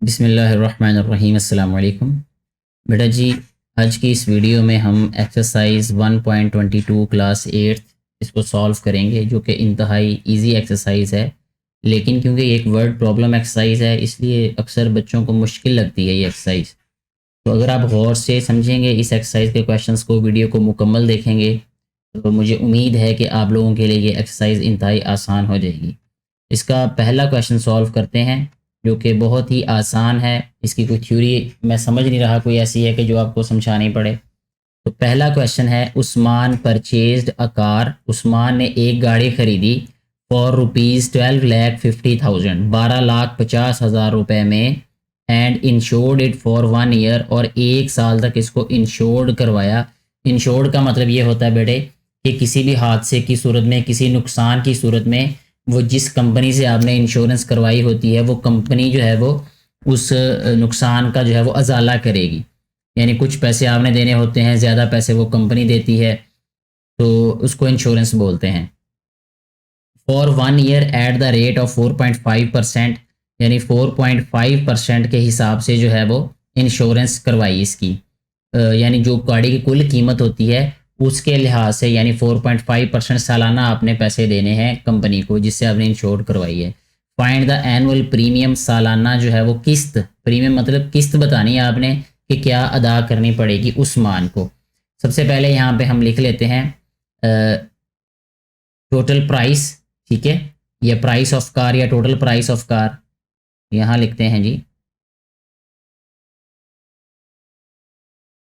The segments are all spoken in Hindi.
बिस्मिल्लाहिर्रहमानिर्रहीम अस्सलाम वालेकुम। बेटा जी, आज की इस वीडियो में हम एक्सरसाइज 1.22 क्लास 8 इसको सॉल्व करेंगे, जो कि इंतहाई इजी एक्सरसाइज है। लेकिन क्योंकि ये एक वर्ड प्रॉब्लम एक्सरसाइज है, इसलिए अक्सर बच्चों को मुश्किल लगती है ये एक्सरसाइज। तो अगर आप गौर से समझेंगे इस एक्सरसाइज के क्वेश्चंस को, वीडियो को मुकम्मल देखेंगे, तो मुझे उम्मीद है कि आप लोगों के लिए ये एक्सरसाइज इंतहाई आसान हो जाएगी। इसका पहला क्वेश्चन सॉल्व करते हैं, जो कि बहुत ही आसान है। इसकी कोई थ्योरी मैं समझ नहीं रहा कोई ऐसी है कि जो आपको समझानी पड़े। तो पहला क्वेश्चन है, Usman purchased a car. Usman ने एक गाड़ी खरीदी फॉर रुपीज़ 12,50,000, 12,50,000 रुपए में, and insured it for 1 year, और 1 साल तक इसको इंश्योर्ड करवाया। इंश्योर्ड का मतलब ये होता है बेटे कि किसी भी हादसे की सूरत में, किसी नुकसान की सूरत में, वो जिस कंपनी से आपने इंश्योरेंस करवाई होती है वो कंपनी जो है वो उस नुकसान का जो है वो अजाला करेगी। यानी कुछ पैसे आपने देने होते हैं, ज़्यादा पैसे वो कंपनी देती है, तो उसको इंश्योरेंस बोलते हैं। For 1 year eight the rate of 4.5%, यानी 4.5% के हिसाब से जो है वो इंश्योरेंस करवाई इसकी। यानी जो गाड़ी की कुल कीमत होती है उसके लिहाज से, यानी 4.5% सालाना आपने पैसे देने हैं कंपनी को जिससे आपने इंश्योर करवाई है। फाइंड द एनुअल प्रीमियम, सालाना जो है वो किस्त, प्रीमियम मतलब किस्त बतानी है आपने कि क्या अदा करनी पड़ेगी उस मान को। सबसे पहले यहाँ पे हम लिख लेते हैं टोटल प्राइस, ठीक है, या प्राइस ऑफ कार या टोटल प्राइस ऑफ कार। यहाँ लिखते हैं जी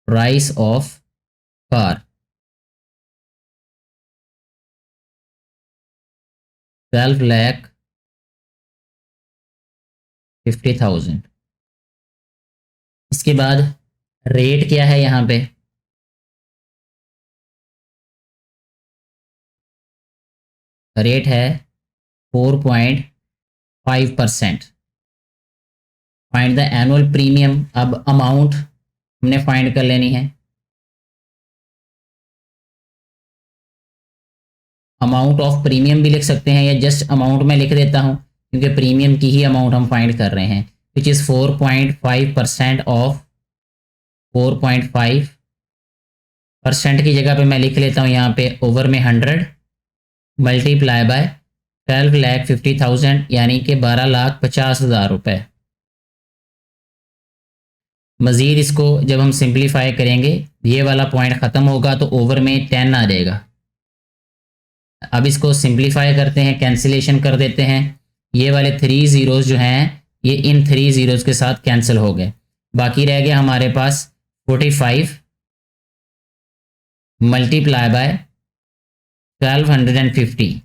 प्राइस ऑफ कार 12,50,000। इसके बाद रेट क्या है यहाँ पे, रेट है 4.5%। फाइंड द एनुअल प्रीमियम, अब अमाउंट हमने फाइंड कर लेनी है। अमाउंट ऑफ प्रीमियम भी लिख सकते हैं, या जस्ट अमाउंट में लिख देता हूँ क्योंकि प्रीमियम की ही अमाउंट हम फाइंड कर रहे हैं, विच इज़ 4.5% ऑफ 4.5% की जगह पे मैं लिख लेता हूँ यहाँ पे ओवर में 100 मल्टीप्लाई बाय 12,50,000, यानी कि 12,50,000 रुपये। मज़ीद इसको जब हम सिंप्लीफाई करेंगे, ये वाला पॉइंट ख़त्म होगा तो ओवर में 10 आ जाएगा। अब इसको सिंप्लीफाई करते हैं, कैंसिलेशन कर देते हैं। ये वाले 3 ज़ीरोज़ जो हैं ये इन 3 ज़ीरोज़ के साथ कैंसिल हो गए। बाकी रह गया हमारे पास 45 मल्टीप्लाई बाय 1250।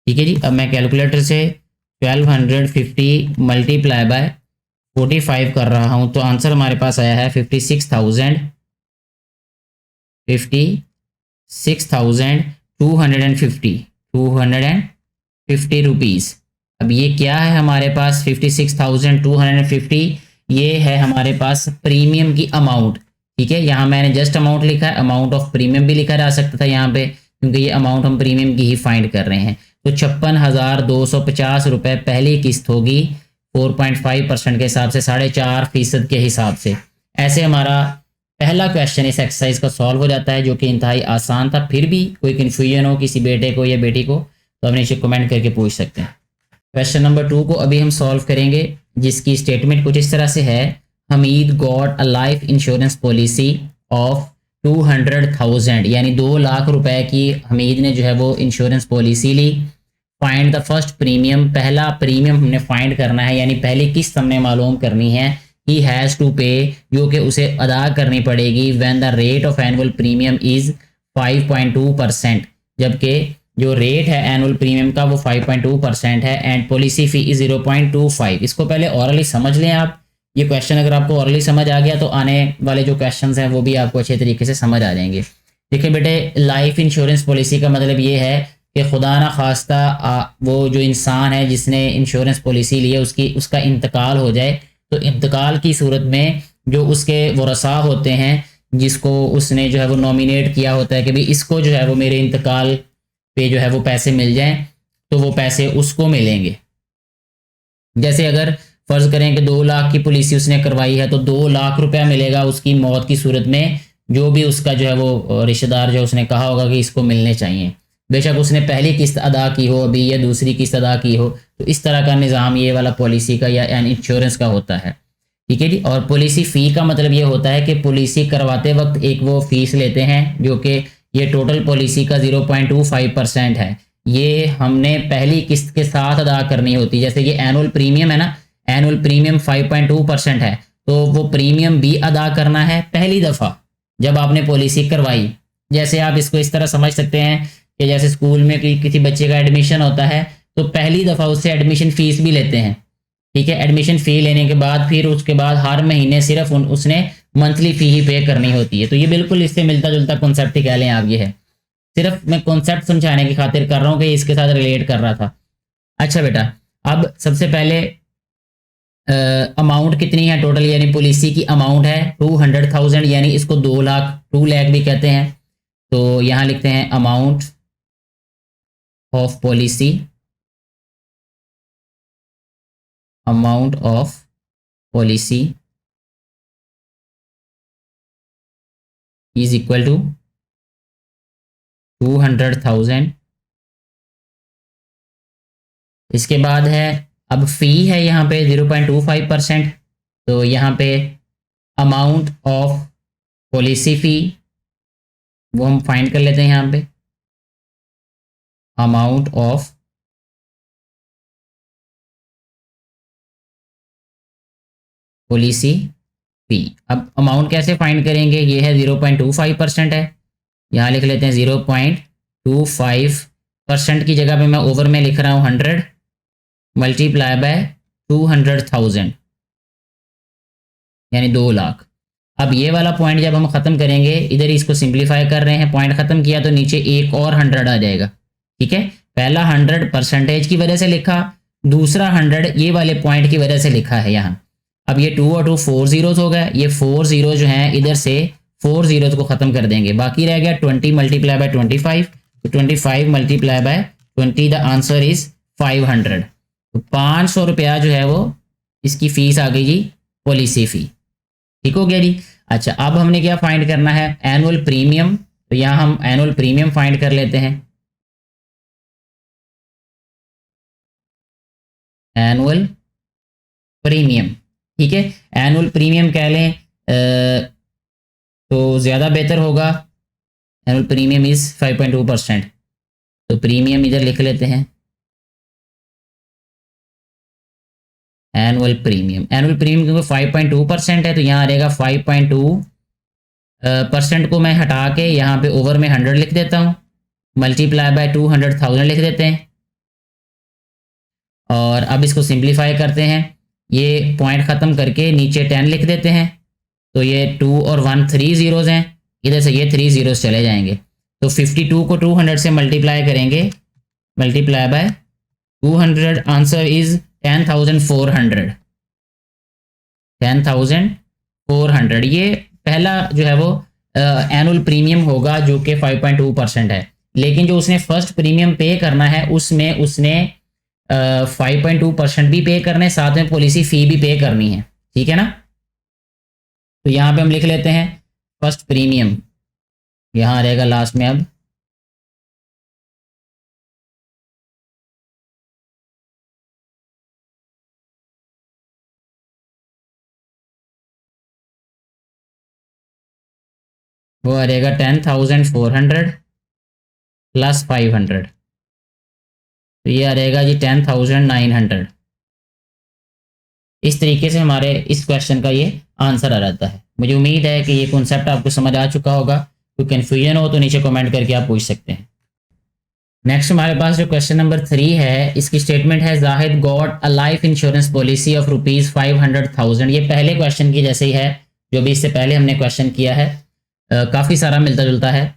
ठीक है जी, अब मैं कैलकुलेटर से 1250 मल्टीप्लाई बाय 45 कर रहा हूँ, तो आंसर हमारे पास आया है 56,250 रुपीज़। अब ये क्या है हमारे पास 56,250, ये है हमारे पास प्रीमियम की अमाउंट। ठीक है, यहाँ मैंने जस्ट अमाउंट लिखा है, अमाउंट ऑफ प्रीमियम भी लिखा जा सकता था यहाँ पे, क्योंकि ये अमाउंट हम प्रीमियम की ही फाइंड कर रहे हैं। तो 56,250 रुपये पहली किस्त होगी 4.5% के हिसाब से, 4.5% के हिसाब से। ऐसे हमारा पहला क्वेश्चन इस एक्सरसाइज का सॉल्व हो जाता है, जो कि इंतहाई आसान था। फिर भी कोई कन्फ्यूजन हो किसी बेटे को या बेटी को तो अपने नीचे कमेंट करके पूछ सकते हैं। क्वेश्चन नंबर 2 को अभी हम सॉल्व करेंगे, जिसकी स्टेटमेंट कुछ इस तरह से है, Hamid got a life insurance policy of 200,000, यानी 2 लाख रुपए की हमीद ने जो है वो इंश्योरेंस पॉलिसी ली। फाइंड द फर्स्ट प्रीमियम, पहला प्रीमियम हमने फाइंड करना है, यानी पहली किस्त हमने मालूम करनी है। ही हैज़ टू पे, जो कि उसे अदा करनी पड़ेगी, when the rate of annual premium is 5.2%, जबकि जो रेट है एनुअल प्रीमियम का वो 5.2% है, एंड पॉलिसी फी इज 0.25। इसको पहले ऑरली समझ लें आप। ये क्वेश्चन अगर आपको ऑरली समझ आ गया तो आने वाले जो क्वेश्चंस हैं वो भी आपको अच्छे तरीके से समझ आ जाएंगे। देखिए बेटे, लाइफ इंश्योरेंस पॉलिसी का मतलब ये है कि खुदा ना खास्ता वो जो इंसान है जिसने इंश्योरेंस पॉलिसी ली है उसका इंतकाल हो जाए, तो इंतकाल की सूरत में जो उसके वरसा होते हैं, जिसको उसने जो है वो नॉमिनेट किया होता है कि भाई इसको जो है वो मेरे इंतकाल पे जो है वो पैसे मिल जाएं, तो वो पैसे उसको मिलेंगे। जैसे अगर फर्ज करें कि 2 लाख की पॉलिसी उसने करवाई है तो 2 लाख रुपया मिलेगा उसकी मौत की सूरत में, जो भी उसका जो है वो रिश्तेदार जो उसने कहा होगा कि इसको मिलने चाहिए। बेशक उसने पहली किस्त अदा की हो अभी या दूसरी किस्त अदा की हो, तो इस तरह का निज़ाम ये वाला पॉलिसी का या इंश्योरेंस का होता है। ठीक है जी। और पॉलिसी फ़ी का मतलब ये होता है कि पॉलिसी करवाते वक्त एक वो फीस लेते हैं जो कि ये टोटल पॉलिसी का 0.25% है। ये हमने पहली किस्त के साथ अदा करनी होती है। जैसे ये एनुअल प्रीमियम है ना, एनुअल प्रीमियम 5.2% है, तो वो प्रीमियम भी अदा करना है पहली दफ़ा जब आपने पॉलिसी करवाई। जैसे आप इसको इस तरह समझ सकते हैं कि जैसे स्कूल में किसी बच्चे का एडमिशन होता है तो पहली दफ़ा उससे एडमिशन फ़ीस भी लेते हैं। ठीक है, एडमिशन फ़ी लेने के बाद फिर उसके बाद हर महीने सिर्फ उसने मंथली फ़ी ही पे करनी होती है। तो ये बिल्कुल इससे मिलता जुलता कॉन्सेप्ट ही कह लें आप। ये है, सिर्फ मैं कॉन्सेप्ट समझाने की खातिर कर रहा हूँ कि इसके साथ रिलेट कर रहा था। अच्छा बेटा, अब सबसे पहले अमाउंट कितनी है टोटल, यानी पॉलिसी की अमाउंट है 200,000, यानी इसको 2 लाख 2 लाख भी कहते हैं। तो यहाँ लिखते हैं amount of policy, amount of policy is equal to 200,000। इसके बाद है, अब फी है यहाँ पे 0.25%, तो यहाँ पे अमाउंट ऑफ पॉलिसी फी वो हम फाइंड कर लेते हैं यहाँ पे, अमाउंट ऑफ पॉलिसी फी। अब अमाउंट कैसे फाइंड करेंगे, ये है 0.25% है, यहाँ लिख लेते हैं 0.25% की जगह पे मैं ओवर में लिख रहा हूँ 100 मल्टीप्लाई बाय 200,000 यानी 2 लाख। अब ये वाला पॉइंट जब हम ख़त्म करेंगे, इधर इसको सिंप्लीफाई कर रहे हैं, पॉइंट ख़त्म किया तो नीचे एक और 100 आ जाएगा। ठीक है, पहला 100 परसेंटेज की वजह से लिखा, दूसरा 100 ये वाले पॉइंट की वजह से लिखा है यहाँ। अब ये 2 और 2 4 जीरोज हो गए, ये 4 जीरो जो हैं इधर से 4 जीरोज को ख़त्म कर देंगे, बाकी रह गया 20 मल्टीप्लाई बाय 25, तो 25 multiply by 20, the answer is 500। तो 500 रुपया जो है वो इसकी फ़ीस आ गई जी, पॉलिसी फ़ी। ठीक हो गया जी। अच्छा, अब हमने क्या फाइंड करना है, एनुअल प्रीमियम। तो यहाँ हम एनुअल प्रीमियम फाइंड कर लेते हैं। एनुअल प्रीमियम, ठीक है, एनुअल प्रीमियम कह लें तो ज़्यादा बेहतर होगा। एनुअल प्रीमियम इज़ 5.2%, तो प्रीमियम इधर लिख लेते हैं, एनुअल प्रीमियम। एनुअल प्रीमियम क्योंकि 5.2% है तो यहाँ आ रहेगा 5.2% को मैं हटा के यहाँ पे ओवर में 100 लिख देता हूँ, मल्टीप्लाई बाय 200,000 लिख देते हैं, और अब इसको सिंप्लीफाई करते हैं, ये पॉइंट ख़त्म करके नीचे 10 लिख देते हैं। तो ये 2 और 1 3 जीरोज़ हैं, इधर से ये 3 जीरोज़ चले जाएंगे, तो 52 को 200 से मल्टीप्लाई करेंगे, मल्टीप्लाई बाय 200, आंसर इज़ 10,400। 10,400 ये पहला जो है वो एनुअल प्रीमियम होगा जो कि 5.2% है। लेकिन जो उसने फर्स्ट प्रीमियम पे करना है उसमें उसने 5.2% भी पे करने, साथ में पॉलिसी फ़ी भी पे करनी है। ठीक है ना, तो यहाँ पे हम लिख लेते हैं फर्स्ट प्रीमियम, यहाँ रहेगा लास्ट में, अब वो आ रहेगा 10,400 प्लस 500, तो ये आ रहेगा जी 10,900। इस तरीके से हमारे इस क्वेश्चन का ये आंसर आ जाता है। मुझे उम्मीद है कि ये कॉन्सेप्ट आपको समझ आ चुका होगा। कोई कन्फ्यूजन हो तो नीचे कमेंट करके आप पूछ सकते हैं। नेक्स्ट हमारे पास जो क्वेश्चन नंबर 3 है, इसकी स्टेटमेंट है Zahid got a life insurance policy of ₹500,000। ये पहले क्वेश्चन की जैसे ही है जो भी इससे पहले हमने क्वेश्चन किया है, काफ़ी सारा मिलता जुलता है,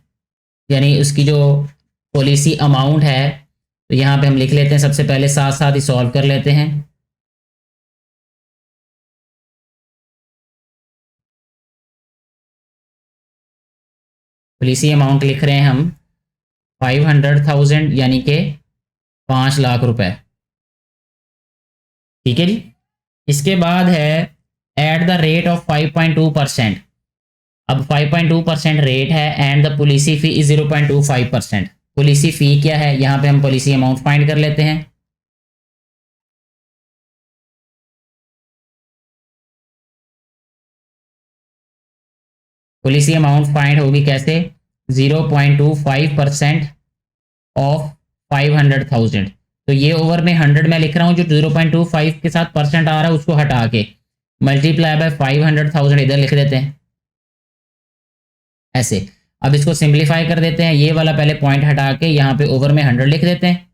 यानी उसकी जो पॉलिसी अमाउंट है तो यहाँ पे हम लिख लेते हैं, सबसे पहले साथ साथ ही सॉल्व कर लेते हैं। पॉलिसी अमाउंट लिख रहे हैं हम 500,000 यानी कि 5 लाख रुपए। ठीक है जी। इसके बाद है एट द रेट ऑफ 5.2%। अब 5.2% रेट है and the policy fee is 0.25%। Policy fee क्या है, यहाँ पे हम पॉलिसी अमाउंट फाइंड कर लेते हैं। पॉलिसी अमाउंट फाइंड होगी कैसे, 0.25% ऑफ 500,000। तो ये ओवर में 100 में लिख रहा हूँ, जो 0.25 के साथ परसेंट आ रहा है उसको हटा के मल्टीप्लाई बाय 500,000 इधर लिख देते हैं ऐसे। अब इसको सिंप्लीफाई कर देते हैं, ये वाला पहले पॉइंट हटा के यहाँ पे ओवर में 100 लिख देते हैं।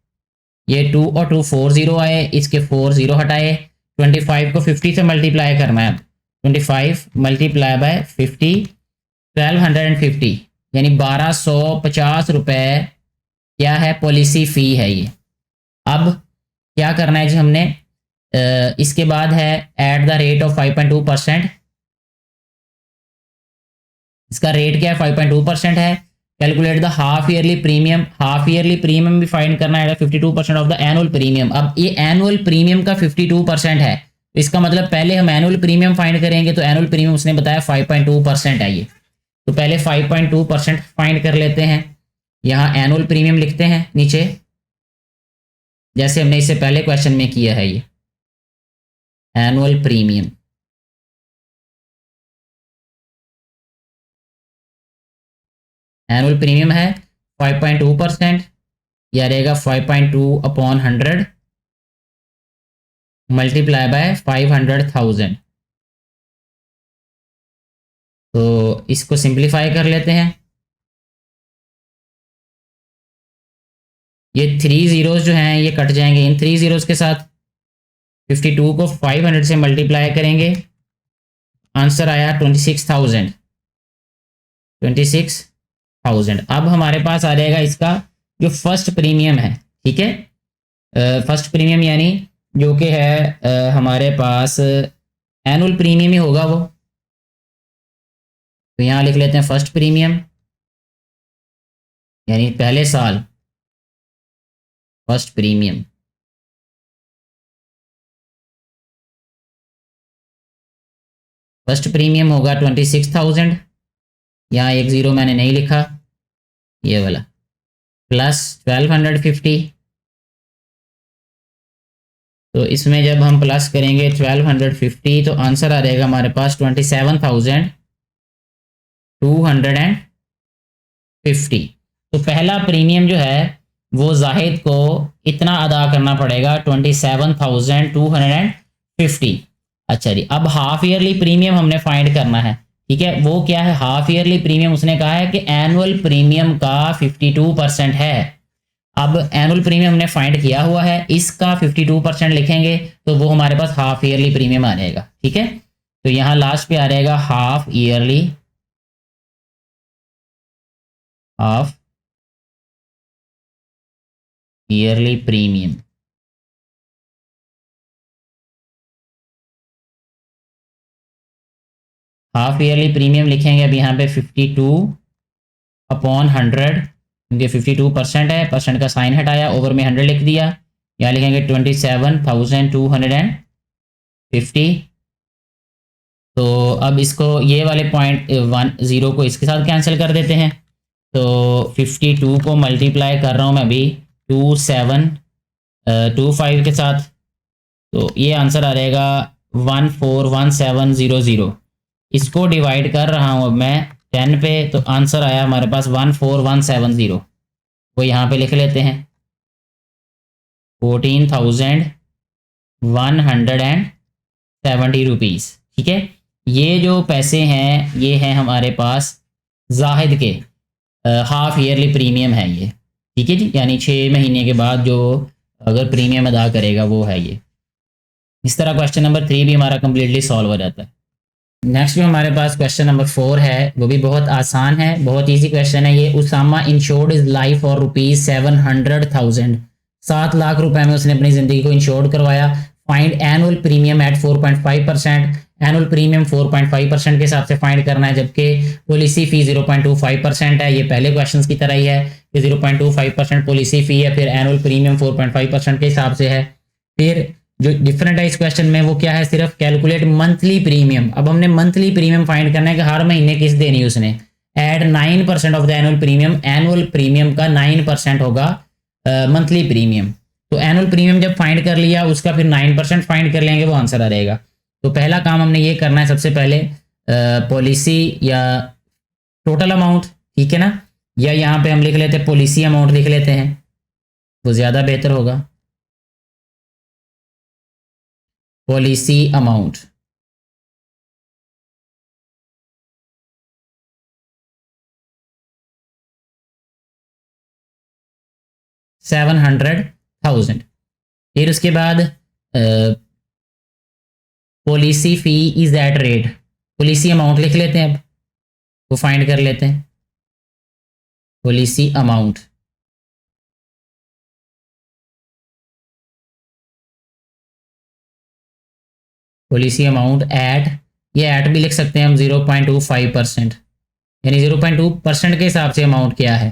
ये 2 और 2 4 0 आए, इसके 4 0 हटाए। 25 को 50 से मल्टीप्लाई करना है। 25 मल्टीप्लाई बाय 50, 1250 यानी 1250 रुपये क्या है, पॉलिसी फ़ी है ये। अब क्या करना है जी हमने, इसके बाद है एट द रेट ऑफ 5.2%। इसका रेट क्या है, 5.2% है। Calculate the half yearly premium. Half yearly premium भी फाइंड करना है, 52% ऑफ द एनुअल प्रीमियम। अब ये एनुअल प्रीमियम का 52% है, तो इसका मतलब पहले हम एनुअल प्रीमियम फाइंड करेंगे। तो एनुअल प्रीमियम उसने बताया 5.2% है ये, तो पहले 5.2% फाइंड कर लेते हैं। यहाँ एनुअल प्रीमियम लिखते हैं नीचे, जैसे हमने इससे पहले क्वेश्चन में किया है। ये एनुअल प्रीमियम, एनुअल प्रीमियम है 5.2%, यह रहेगा 5.2/100 मल्टीप्लाई बाय 500,000। तो इसको सिंप्लीफाई कर लेते हैं। ये 3 ज़ीरोज़ जो हैं ये कट जाएंगे इन 3 ज़ीरोज़ के साथ। 52 को 500 से मल्टीप्लाई करेंगे, आंसर आया 26,000। 26,000। अब हमारे पास आ जाएगा इसका जो फर्स्ट प्रीमियम है, ठीक है। फर्स्ट प्रीमियम यानी जो कि है हमारे पास एनुअल प्रीमियम ही होगा वो। तो यहाँ लिख लेते हैं फर्स्ट प्रीमियम यानी पहले साल फर्स्ट प्रीमियम। फर्स्ट प्रीमियम होगा 26,000, यहाँ एक ज़ीरो मैंने नहीं लिखा, ये वाला, प्लस 1250। तो इसमें जब हम प्लस करेंगे 1250 तो आंसर आ जाएगा हमारे पास 27,250। तो पहला प्रीमियम जो है वो जाहिद को इतना अदा करना पड़ेगा, 27,250। अच्छा जी, अब हाफ ईयरली प्रीमियम हमने फाइंड करना है, ठीक है। वो क्या है, हाफ ईयरली प्रीमियम उसने कहा है कि एनुअल प्रीमियम का 52% है। अब एनुअल प्रीमियम हमने फाइंड किया हुआ है, इसका 52% लिखेंगे तो वो हमारे पास हाफ ईयरली प्रीमियम आ जाएगा, ठीक है। तो यहाँ लास्ट पे आ जाएगा half yearly premium. Half yearly premium लिखेंगे अब यहाँ पे 52/100, क्योंकि 52% है, परसेंट का साइन हटाया, ओवर में 100 लिख दिया। यहाँ लिखेंगे 27,250। तो अब इसको ये वाले पॉइंट 10 को इसके साथ कैंसिल कर देते हैं। तो 52 को मल्टीप्लाई कर रहा हूँ मैं अभी 2725 के साथ, तो ये आंसर आ जाएगा 141700। इसको डिवाइड कर रहा हूँ अब मैं 10 पे, तो आंसर आया हमारे पास 14170। वो यहाँ पे लिख लेते हैं 14,170 रुपीज़, ठीक है। ये जो पैसे हैं ये हैं हमारे पास जाहिद के हाफ ईयरली प्रीमियम है ये, ठीक है जी, यानी 6 महीने के बाद जो अगर प्रीमियम अदा करेगा वो है ये। इस तरह क्वेश्चन नंबर 3 भी हमारा कम्प्लीटली सॉल्व हो जाता है। नेक्स्ट जो हमारे पास क्वेश्चन नंबर 4 है वो भी बहुत आसान है, बहुत इजी क्वेश्चन है ये। Usama insured is life for ₹700,000। 7 lakh रुपए में उसने अपनी ज़िंदगी को इंश्योर्ड करवाया। Find annual premium at 4.5%। Annual premium 4.5% के हिसाब से फाइंड करना है, जबकि पॉलिसी फ़ी 0.25% है। ये पहले क्वेश्चन की तरह ही है कि 0.25% पॉलिसी फ़ी है, फिर एनुअल प्रीमियम 4.5% के हिसाब से है। फिर जो डिफरेंट है इस क्वेश्चन में वो क्या है, सिर्फ कैलकुलेट मंथली प्रीमियम। अब हमने मंथली प्रीमियम फाइंड करना है कि हर महीने किस देनी है उसने। Add 9% of the annual premium, annual premium का 9% होगा मंथली प्रीमियम। तो एनुअल प्रीमियम जब फाइंड कर लिया उसका फिर 9% फाइंड कर लेंगे, वो आंसर आ रहेगा। तो पहला काम हमने ये करना है सबसे पहले, पॉलिसी या टोटल अमाउंट, ठीक है ना, या यहाँ पे हम लिख लेते हैं पॉलिसी अमाउंट लिख लेते हैं, वो ज़्यादा बेहतर होगा। Policy amount $700,000। फिर उसके बाद policy fee is at rate, policy amount लिख लेते हैं, अब वो फाइंड कर लेते हैं। Policy amount policy amount at, ये एट भी लिख सकते हैं हम 0.25%, यानी 0.2% के हिसाब से अमाउंट क्या है,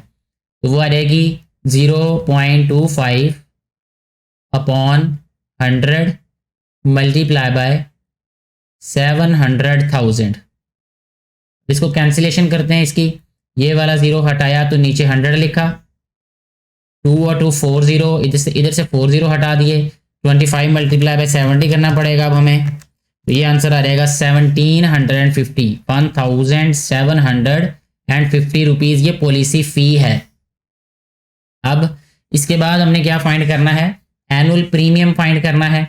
तो वो आ जाएगी 0.25 अपॉन 100 मल्टीप्लाई बाय 700,000। इसको कैंसिलेशन करते हैं इसकी, ये वाला 0 हटाया तो नीचे 100 लिखा, 2 और 2 40, इधर से 40 हटा दिए, 25 मल्टीप्लाई बाय 70 करना पड़ेगा अब हमें, तो ये आंसर आ जाएगा 1750 रुपीज़, ये पॉलिसी फ़ी है। अब इसके बाद हमने क्या फाइंड करना है, एनुअल प्रीमियम फाइंड करना है।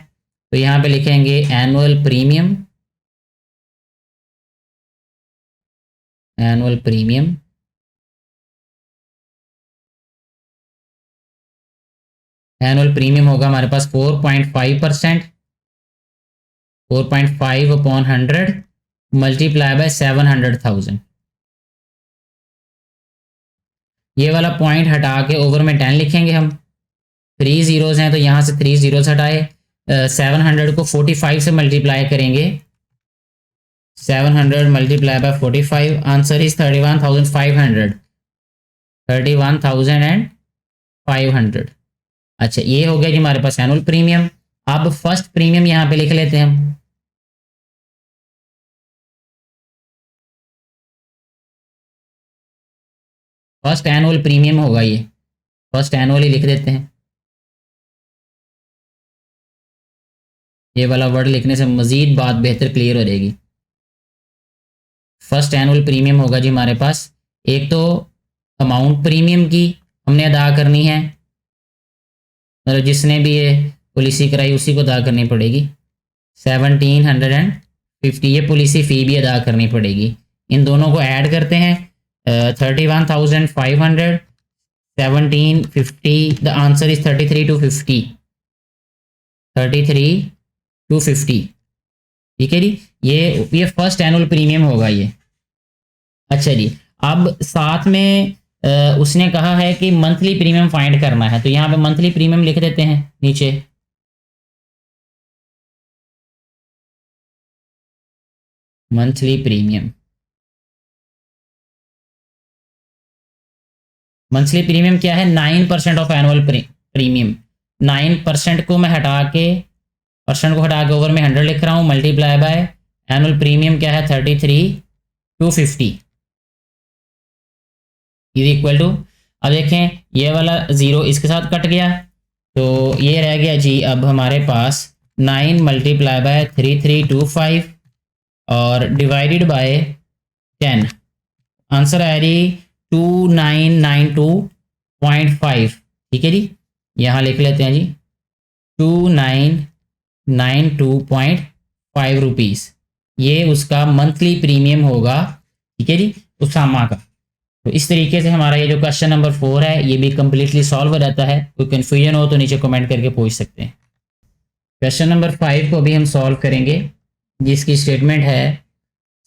तो यहाँ पे लिखेंगे annual premium, annual premium annual premium होगा हमारे पास 4.5%, 4.5 अपॉन 100 मल्टीप्लाई बाय 700,000। ये वाला पॉइंट हटा के ओवर में 10 लिखेंगे हम, 3 जीरोज हैं तो यहाँ से 3 जीरोज हटाए, 700 को 45 से मल्टीप्लाई करेंगे, 700 मल्टीप्लाई बाय 45, आंसर इज 31,500, 31,500। अच्छा, ये हो गया जी हमारे पास एनुअल प्रीमियम। अब फर्स्ट प्रीमियम यहाँ पे लिख लेते हैं हम, फर्स्ट एनुअल प्रीमियम होगा ये, फर्स्ट एनुअल ही लिख देते हैं। ये वाला वर्ड लिखने से मज़ीद बात बेहतर क्लियर हो जाएगी। फर्स्ट एनुअल प्रीमियम होगा जी हमारे पास, एक तो अमाउंट प्रीमियम की हमने अदा करनी है, मतलब जिसने भी ये पॉलिसी कराई उसी को अदा करनी पड़ेगी, 1750, ये पॉलिसी फ़ी भी अदा करनी पड़ेगी। इन दोनों को ऐड करते हैं, 31,500, 1750, द आंसर इज 33,250, 33,250, ठीक है जी। ये फर्स्ट एनुअल प्रीमियम होगा ये। अच्छा जी, अब साथ में उसने कहा है कि मंथली प्रीमियम फाइंड करना है, तो यहाँ पे मंथली प्रीमियम लिख देते हैं नीचे, मंथली प्रीमियम। मंथली प्रीमियम क्या है, 9% ऑफ एनुअल प्रीमियम। 9% को मैं हटा के, परसेंट को हटा के ओवर में 100 लिख रहा हूँ, मल्टीप्लाई बाय एनुअल प्रीमियम क्या है 33,250 इज इक्वल टू, अब देखें ये वाला 0 इसके साथ कट गया, तो ये रह गया जी अब हमारे पास 9 मल्टीप्लाई बाय 3325 और डिवाइडेड बाय 10, आंसर आया जी 2992.5, ठीक है जी। यहाँ लिख लेते हैं जी 2992.5 रुपीज़, ये उसका मंथली प्रीमियम होगा, ठीक है जी, उसामा का। तो इस तरीके से हमारा ये जो क्वेश्चन नंबर 4 है ये भी कम्प्लीटली सॉल्व हो जाता है। कोई कन्फ्यूजन हो तो नीचे कमेंट करके पूछ सकते हैं। क्वेश्चन नंबर 5 को भी हम सॉल्व करेंगे, जिसकी स्टेटमेंट है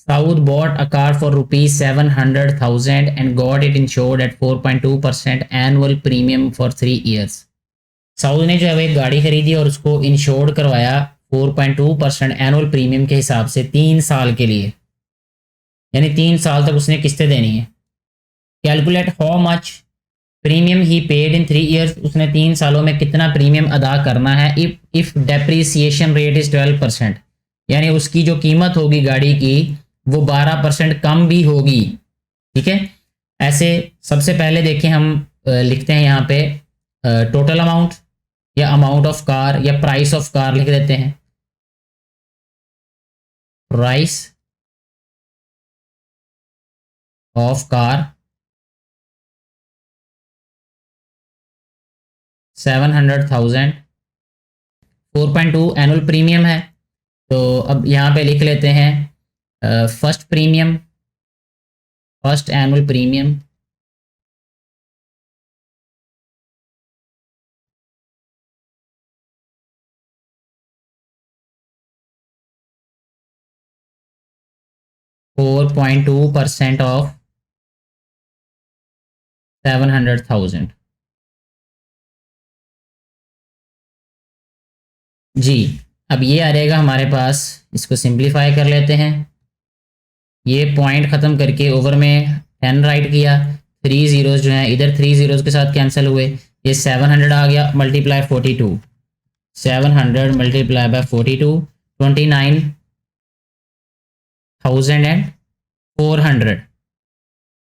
South bought a car for ₹700,000 and got it insured at 4.2% annual premium for 3 years. South ने जो है वो एक गाड़ी खरीदी और उसको इंश्योर्ड करवाया 4.2% एनुअल प्रीमियम के हिसाब से 3 साल के लिए, यानी 3 साल तक उसने किस्तें देनी है। Calculate how much premium he paid in 3 years, उसने 3 सालों में कितना प्रीमियम अदा करना है। इफ डेप्रीसिएशन रेट इज 12%, यानी उसकी जो कीमत होगी गाड़ी की वो 12% कम भी होगी। ठीक है, ऐसे सबसे पहले देखें हम लिखते हैं यहाँ पे टोटल अमाउंट या अमाउंट ऑफ कार या प्राइस ऑफ कार लिख देते हैं। Price of car 700,000, 4.2 annual premium है। तो अब यहाँ पे लिख लेते हैं first premium, first annual premium %4.2 of 700,000। जी, अब ये आ रहेगा हमारे पास, इसको सिंप्लीफाई कर लेते हैं। ये पॉइंट ख़त्म करके ओवर में 10 राइट किया, 3 ज़ीरोज़ जो हैं इधर 3 ज़ीरोज़ के साथ कैंसिल हुए, ये 700 आ गया, मल्टीप्लाई 42, 700 मल्टीप्लाई बाय 42, 29,400।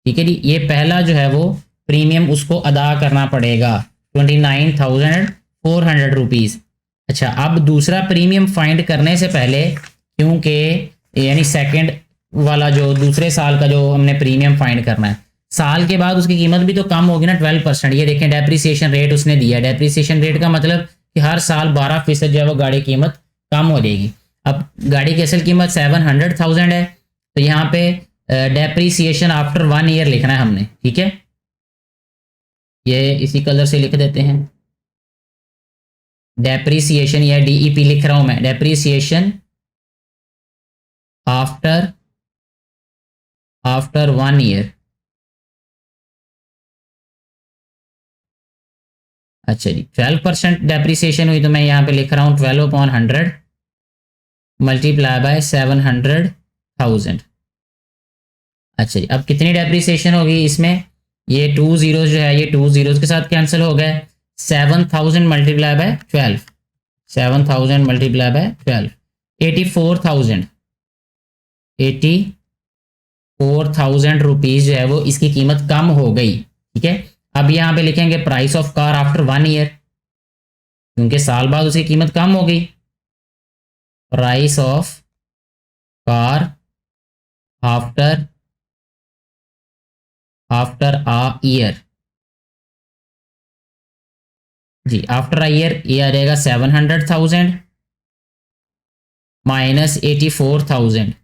ठीक है जी, ये पहला जो है वो प्रीमियम उसको अदा करना पड़ेगा 29,400 रुपीज़। अच्छा, अब दूसरा प्रीमियम फाइंड करने से पहले, क्योंकि यानी सेकंड वाला जो दूसरे साल का जो हमने प्रीमियम फाइंड करना है, साल के बाद उसकी कीमत भी तो कम होगी ना 12%। ये देखें डेप्रीसिएशन रेट उसने दिया, डेप्रीसिएशन रेट का मतलब कि हर साल 12% जो है वो गाड़ी की कीमत कम हो जाएगी। अब गाड़ी की असल कीमत 700,000 है, तो यहाँ पे डेप्रीसिएशन आफ्टर 1 ईयर लिखना है हमने। ठीक है, ये इसी कलर से लिख देते हैं, डेप्रीसिएशन या डीईपी लिख रहा हूं मैं, डेप्रीसिएशन आफ्टर 1 ईयर। अच्छा जी, 12% डेप्रीसिएशन हुई, तो मैं यहाँ पे लिख रहा हूँ 12/100 मल्टीप्लाई बाय 700,000। अच्छा जी, अब कितनी डेप्रीसिएशन होगी इसमें, ये 2 ज़ीरोज़ जो है ये 2 ज़ीरोज़ के साथ कैंसिल हो गए, 7,000 multiply by 12, 7,000 multiply by 12, 84,000, 84,000 rupees जो है वो इसकी कीमत कम हो गई। ठीक है, अब यहाँ पे लिखेंगे price of car after 1 year, क्योंकि साल बाद उसकी कीमत कम हो गई। Price of car after a year, जी आफ्टर अ ईयर ये आ जाएगा 700,000 माइनस 84,000।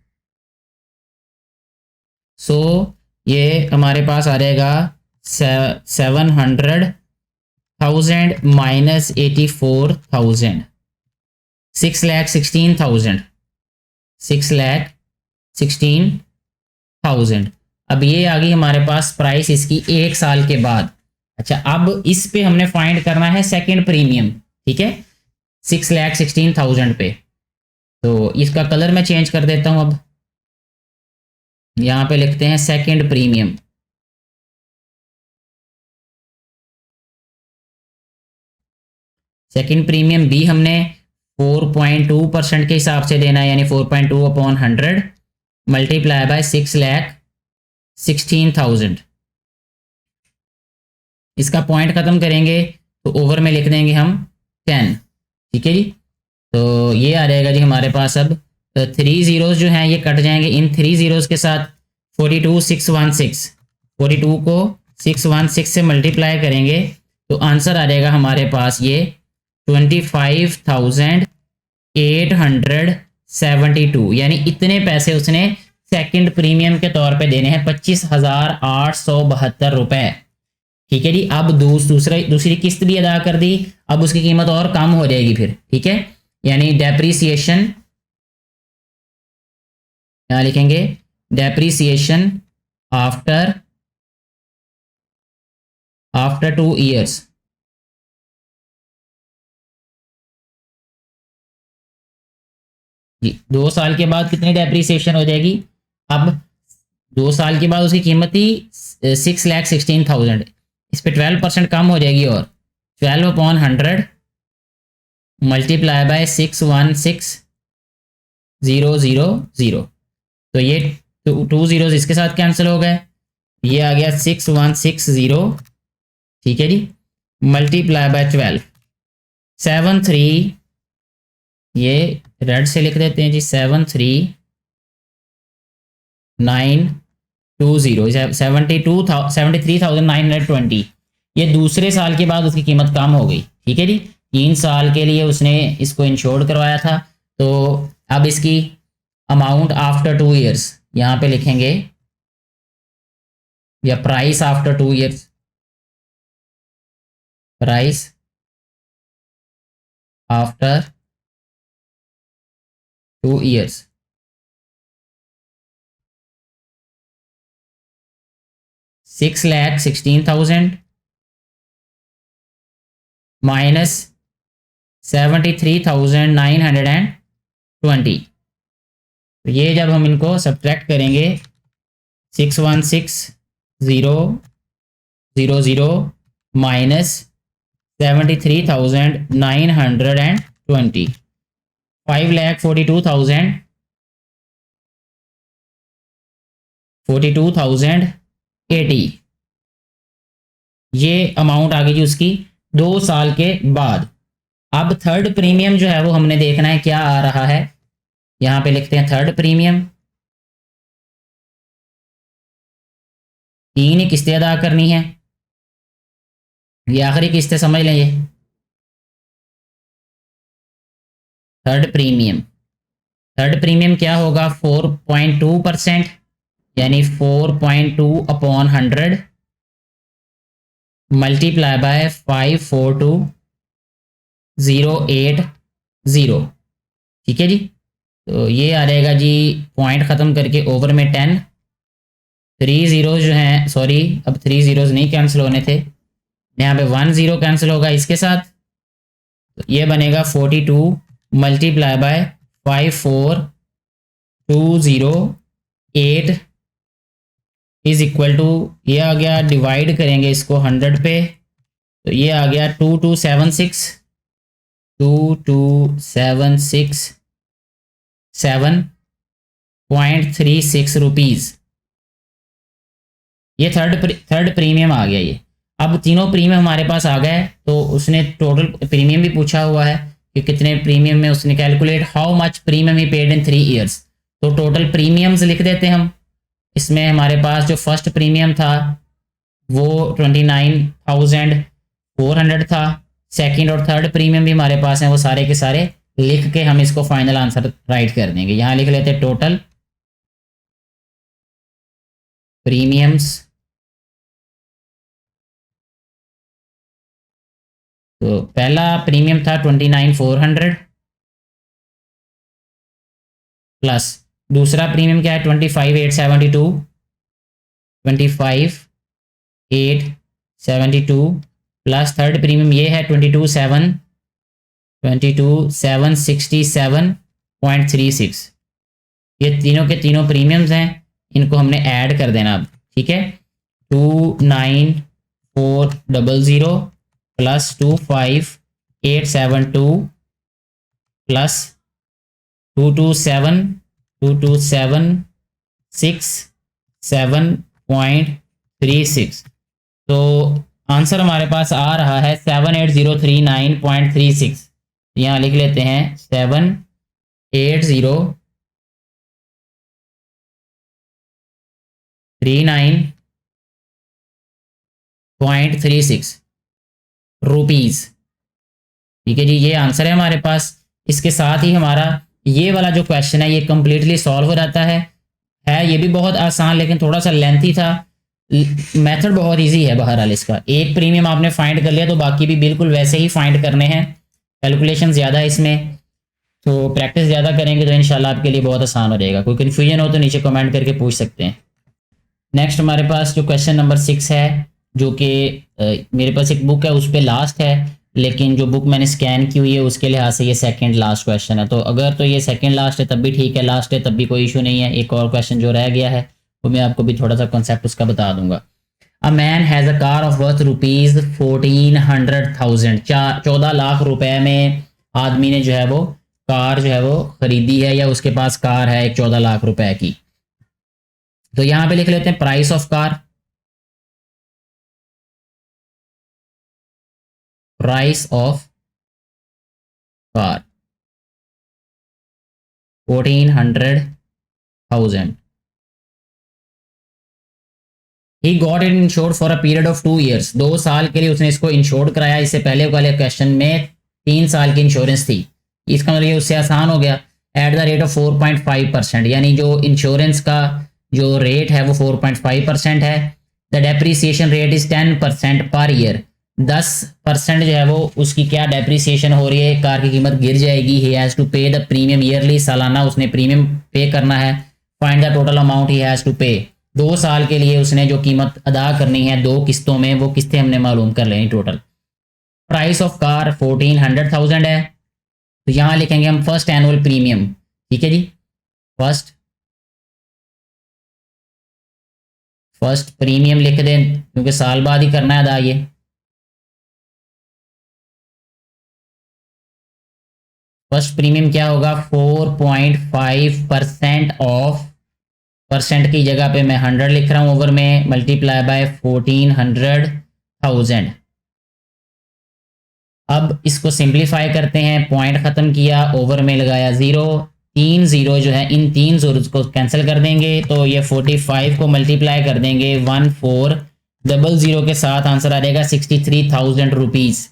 सो ये हमारे पास आ जाएगा 700,000 माइनस 84,000, 6,16,000, 6,16,000। अब ये आ गई हमारे पास प्राइस इसकी 1 साल के बाद। अच्छा, अब इस पे हमने फाइंड करना है सेकंड प्रीमियम। ठीक है, 6,16,000 पे, तो इसका कलर मैं चेंज कर देता हूं। अब यहाँ पे लिखते हैं सेकंड प्रीमियम। सेकंड प्रीमियम भी हमने 4.2% के हिसाब से देना है, यानी 4.2/100 मल्टीप्लाई बाय 6,16,000। इसका पॉइंट खत्म करेंगे तो ओवर में लिख देंगे हम 10। ठीक है जी, तो ये आ जाएगा जी हमारे पास। अब 3 ज़ीरोज़ जो हैं ये कट जाएंगे, इन 3 ज़ीरोज़ के साथ 42,616, 42 को 616 से मल्टीप्लाई करेंगे तो आंसर आ जाएगा हमारे पास ये 25,872, यानी इतने पैसे उसने सेकंड प्रीमियम के तौर पे देने हैं, 25,872 रुपए। ठीक है जी, अब दूसरी किस्त भी अदा कर दी, अब उसकी कीमत और कम हो जाएगी फिर। ठीक है, यानी डेप्रीसिएशन, यहाँ लिखेंगे डेप्रीसिएशन आफ्टर 2 ईयर्स। जी, 2 साल के बाद कितनी डेप्रीसिएशन हो जाएगी, अब 2 साल के बाद उसकी कीमत थी 6,16,000, इस पर 12% कम हो जाएगी और 12/100 मल्टीप्लाई बाय 616,000। तो ये 2 zeros इसके साथ कैंसिल हो गए, ये आ गया 6160, ठीक है जी, मल्टीप्लाई बाय 12, 73, ये रेड से लिख देते हैं जी, 73920, 73,920। ये दूसरे साल के बाद उसकी कीमत कम हो गई, ठीक है जी। 3 साल के लिए उसने इसको इंश्योर्ड करवाया था, तो अब इसकी अमाउंट आफ्टर 2 years यहाँ पे लिखेंगे, या price after 2 years, price after 2 years, 6,16,000 minus 73,920। तो ये जब हम इनको सब्ट्रैक्ट करेंगे, 616,000 माइनस 73,920, 5,42,080, ये अमाउंट आ गई जी उसकी 2 साल के बाद। अब थर्ड प्रीमियम जो है वो हमने देखना है क्या आ रहा है, यहां पे लिखते हैं थर्ड प्रीमियम। 3 ही किस्तें अदा करनी है, ये आखिरी किस्तें समझ लें, ये थर्ड प्रीमियम क्या होगा, 4.2%, यानी 4.2/100 मल्टीप्लाई बाय 542,080, ठीक है जी। तो ये आ जाएगा जी, पॉइंट ख़त्म करके ओवर में 10, 3 zeros जो हैं, सॉरी अब 3 zeros नहीं कैंसिल होने थे, यहाँ पे 1 0 कैंसिल होगा इसके साथ, तो ये बनेगा 42 multiply by 542,080 is equal to, ये आ गया, डिवाइड करेंगे इसको 100 पे, तो ये आ गया 2276,7.36 रुपीज़। ये थर्ड प्रीमियम आ गया ये। अब तीनों प्रीमियम हमारे पास आ गए, तो उसने टोटल प्रीमियम भी पूछा हुआ है कि कितने प्रीमियम में, उसने calculate how much premium he paid in 3 years। तो टोटल प्रीमियम्स लिख देते हैं हम। इसमें हमारे पास जो फर्स्ट प्रीमियम था वो 29,400 था, सेकंड और थर्ड प्रीमियम भी हमारे पास हैं, वो सारे के सारे लिख के हम इसको फाइनल आंसर राइट कर देंगे। यहाँ लिख लेते हैं टोटल प्रीमियम्स, तो पहला प्रीमियम था 29,400 प्लस दूसरा प्रीमियम क्या है 25,872, 25,872 प्लस थर्ड प्रीमियम ये है 22,767.36। ये तीनों के तीनों प्रीमियम्स हैं, इनको हमने ऐड कर देना अब, ठीक है। 29,400 प्लस 25,872 प्लस 227,667.36। तो आंसर हमारे पास आ रहा है 78,039.36। यहाँ लिख लेते हैं 78,039.36 रुपीज़, ठीक है जी। ये आंसर है हमारे पास। इसके साथ ही हमारा ये वाला जो क्वेश्चन है ये कम्प्लीटली सॉल्व हो जाता है ये भी बहुत आसान लेकिन थोड़ा सा लेंथी था। मेथड बहुत इजी है बहरहाल इसका। एक प्रीमियम आपने फाइंड कर लिया तो बाकी भी बिल्कुल वैसे ही फाइंड करने हैं। कैलकुलेशन ज़्यादा है इसमें, तो प्रैक्टिस ज़्यादा करेंगे तो इंशाल्लाह आपके लिए बहुत आसान हो जाएगा। कोई कन्फ्यूजन हो तो नीचे कमेंट करके पूछ सकते हैं। नेक्स्ट हमारे पास जो क्वेश्चन नंबर 6 है, जो कि मेरे पास एक बुक है उस पर लास्ट है, लेकिन जो बुक मैंने स्कैन की हुई है उसके लिहाज से ये सेकंड लास्ट क्वेश्चन है। तो अगर तो ये सेकंड लास्ट है तब भी ठीक है, लास्ट है तब भी कोई इशू नहीं है। एक और क्वेश्चन जो रह गया है वो मैं आपको भी थोड़ा सा कॉन्सेप्ट उसका बता दूंगा। A man has a car of worth rupees 1400,000, 14 lakh रुपए में आदमी ने जो है वो कार जो है वो खरीदी है, या उसके पास कार है एक 14 लाख रुपए की। तो यहां पे लिख लेते हैं price of car, price of car 1400,000। He got it insured for a period of 2 years, 2 साल के लिए उसने इसको इंश्योर्ड कराया। इससे पहले वाले क्वेश्चन में 3 साल की इंश्योरेंस थी। इसका मतलब ये उससे आसान हो गया। एट द रेट ऑफ 4.5%, यानी जो इंश्योरेंस का जो रेट है वो 4.5% है। The depreciation rate is 10% per year, 10% जो है वो उसकी क्या डेप्रीसिएशन हो रही है, कार की कीमत गिर जाएगी। He has to pay the premium yearly, सालाना उसने प्रीमियम पे करना है। Find the total amount he has to pay, 2 साल के लिए उसने जो कीमत अदा करनी है 2 किस्तों में, वो किस्तें हमने मालूम कर लेनी टोटल। प्राइस ऑफ कार 1400,000 है, तो यहाँ लिखेंगे हम फर्स्ट एनुअल प्रीमियम। ठीक है जी, फर्स्ट प्रीमियम लिख दें क्योंकि साल बाद ही करना है अदा ये। फर्स्ट प्रीमियम क्या होगा, 4.5% ऑफ, परसेंट की जगह पे मैं 100 लिख रहा हूं ओवर में, मल्टीप्लाई बाय 1400,000। अब इसको सिंप्लीफाई करते हैं, पॉइंट खत्म किया, ओवर में लगाया 0, 3 0 जो है इन 3 जीरो को कैंसिल कर देंगे, तो ये 45 को मल्टीप्लाई कर देंगे 1400 के साथ, आंसर आ जाएगा 63,000 रुपीज़।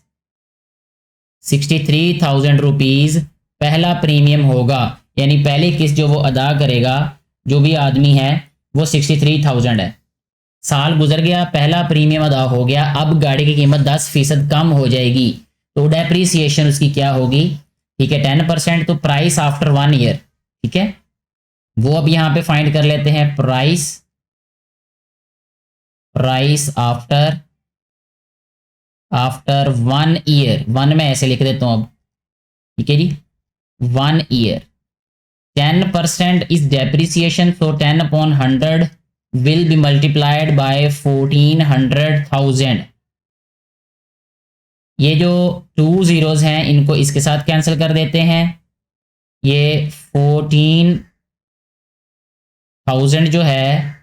63,000 रुपीज़ पहला प्रीमियम होगा, यानी पहली किस्त जो वो अदा करेगा जो भी आदमी है वो 63,000 है। साल गुजर गया, पहला प्रीमियम अदा हो गया, अब गाड़ी की कीमत 10% कम हो जाएगी, तो डेप्रीसिएशन उसकी क्या होगी, ठीक है 10%। तो प्राइस आफ्टर 1 ईयर, ठीक है वो अब यहां पे फाइंड कर लेते हैं। प्राइस आफ्टर 1 ईयर, 1 में ऐसे लिख देता हूं अब, ठीक है जी 1 year. 10% is depreciation, so 10 upon 100 will be multiplied by 1400,000। ये जो 2 zeros हैं इनको इसके साथ कैंसिल कर देते हैं, ये 14,000 जो है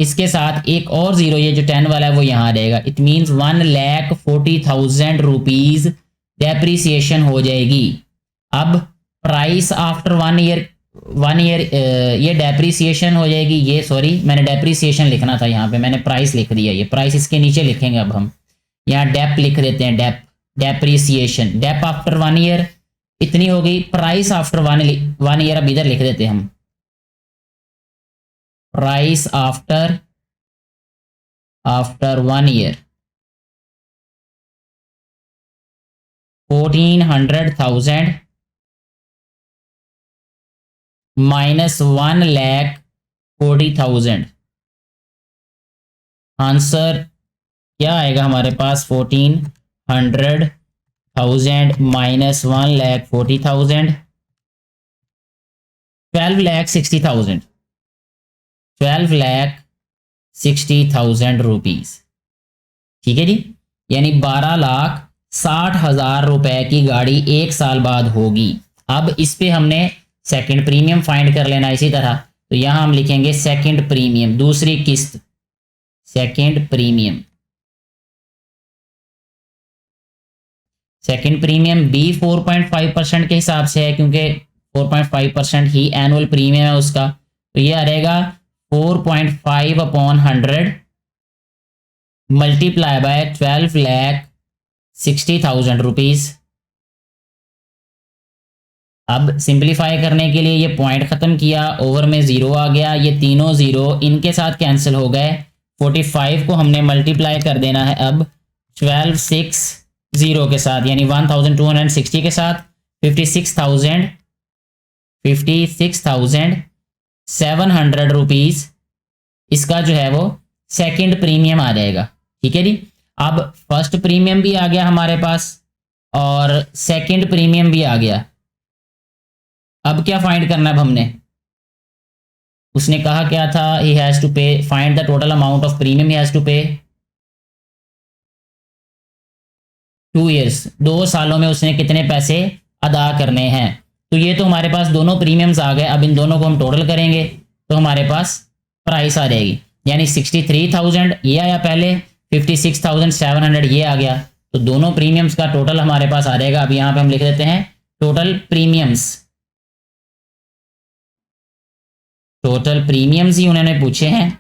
इसके साथ एक और जीरो, ये जो 10 वाला है वो यहाँ आ जाएगा। इट मीन्स 1,40,000 रुपीज डेप्रीसिएशन हो जाएगी। अब प्राइस आफ्टर 1 ईयर, 1 ईयर ये डेप्रीसिएशन हो जाएगी, ये सॉरी मैंने डेप्रीसिएशन लिखना था यहाँ पे, मैंने प्राइस लिख दिया, ये प्राइस इसके नीचे लिखेंगे। अब हम यहाँ डेप लिख देते हैं, डेप्रीसिएशन, डेप आफ्टर 1 ईयर इतनी हो गई। प्राइस आफ्टर 1 ईयर अब इधर लिख देते हैं हम, price after 1 year 1400,000 minus 1,40,000। Answer क्या आएगा हमारे पास, 1400,000 माइनस 1,40,000, 12,60,000, 12,60,000 रुपीज। ठीक है जी, यानी 12,60,000 रुपए की गाड़ी 1 साल बाद होगी। अब इस पे हमने सेकंड प्रीमियम फाइंड कर लेना इसी तरह, तो यहां हम लिखेंगे सेकंड प्रीमियम, दूसरी किस्त, सेकंड प्रीमियम। सेकंड प्रीमियम भी 4.5% के हिसाब से है, क्योंकि 4.5% ही एनुअल प्रीमियम है उसका, तो ये आ रहेगा 4.5 अपॉन 100 मल्टीप्लाई बाय 12,60,000 रुपीज। अब सिंप्लीफाई करने के लिए ये पॉइंट खत्म किया, ओवर में 0 आ गया, ये तीनों 0 इनके साथ कैंसिल हो गए। 45 को हमने मल्टीप्लाई कर देना है अब 12,60 के साथ, यानी 1,260 के साथ, 56,700 रुपीज इसका जो है वो सेकंड प्रीमियम आ जाएगा। ठीक है जी, अब फर्स्ट प्रीमियम भी आ गया हमारे पास और सेकंड प्रीमियम भी आ गया। अब क्या फाइंड करना है हमने, उसने कहा क्या था, he has to pay, find the total amount of premium he has to pay. 2 years, 2 सालों में उसने कितने पैसे अदा करने हैं। तो ये तो हमारे पास दोनों प्रीमियम्स आ गए। अब इन दोनों को हम टोटल करेंगे तो हमारे पास प्राइस आ जाएगी, यानी 63,000 ये आया पहले, 56,700 ये आ गया। तो दोनों प्रीमियम्स का टोटल हमारे पास आ जाएगा। अब यहाँ पे हम लिख देते हैं टोटल प्रीमियम्स। टोटल प्रीमियम्स ही उन्होंने पूछे हैं।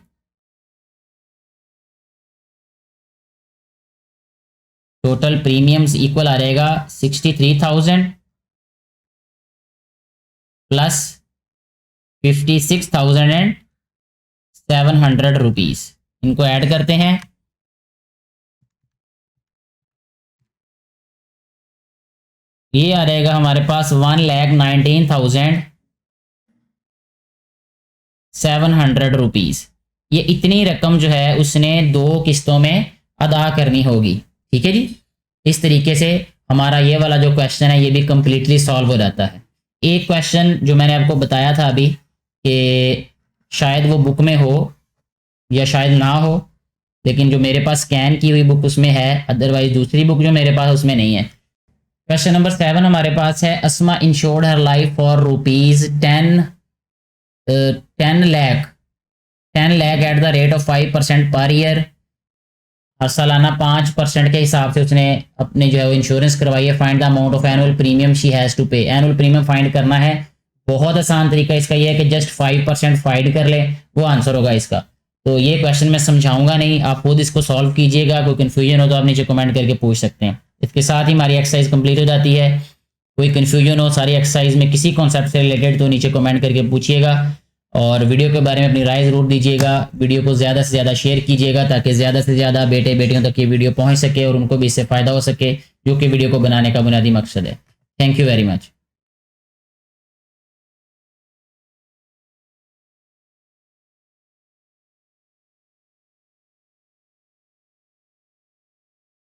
टोटल प्रीमियम्स इक्वल आ जाएगा 63,000 प्लस 56,700 रुपीज। इनको ऐड करते हैं, ये आ जाएगा हमारे पास 1,19,700 रुपीज। ये इतनी रकम जो है उसने 2 किस्तों में अदा करनी होगी। ठीक है जी, इस तरीके से हमारा ये वाला जो क्वेश्चन है ये भी कंप्लीटली सॉल्व हो जाता है। एक क्वेश्चन जो मैंने आपको बताया था अभी कि शायद वो बुक में हो या शायद ना हो, लेकिन जो मेरे पास स्कैन की हुई बुक उसमें है, अदरवाइज दूसरी बुक जो मेरे पास उसमें नहीं है। क्वेश्चन नंबर 7 हमारे पास है, Asma insured her life for rupees 10 lakh at the rate of 5% per year. हर सालाना 5% के हिसाब से उसने अपने जो है वो इंश्योरेंस करवाई है। Find the amount of annual premium she has to pay. Annual premium find करना है। बहुत आसान तरीका इसका ये है कि जस्ट 5% फाइंड कर ले, वो आंसर होगा इसका। तो ये क्वेश्चन मैं समझाऊंगा नहीं, आप खुद इसको सॉल्व कीजिएगा। कोई कन्फ्यूजन हो तो आप नीचे कमेंट करके पूछ सकते हैं। इसके साथ ही हमारी एक्सरसाइज कंप्लीट हो जाती है। कोई कन्फ्यूजन हो सारी एक्सरसाइज में किसी कॉन्सेप्ट से रिलेटेड तो नीचे कमेंट करके पूछिएगा, और वीडियो के बारे में अपनी राय ज़रूर दीजिएगा। वीडियो को ज़्यादा से ज़्यादा शेयर कीजिएगा ताकि ज़्यादा से ज़्यादा बेटे बेटियों तक ये वीडियो पहुंच सके और उनको भी इससे फ़ायदा हो सके, जो कि वीडियो को बनाने का बुनियादी मकसद है। Thank you very much.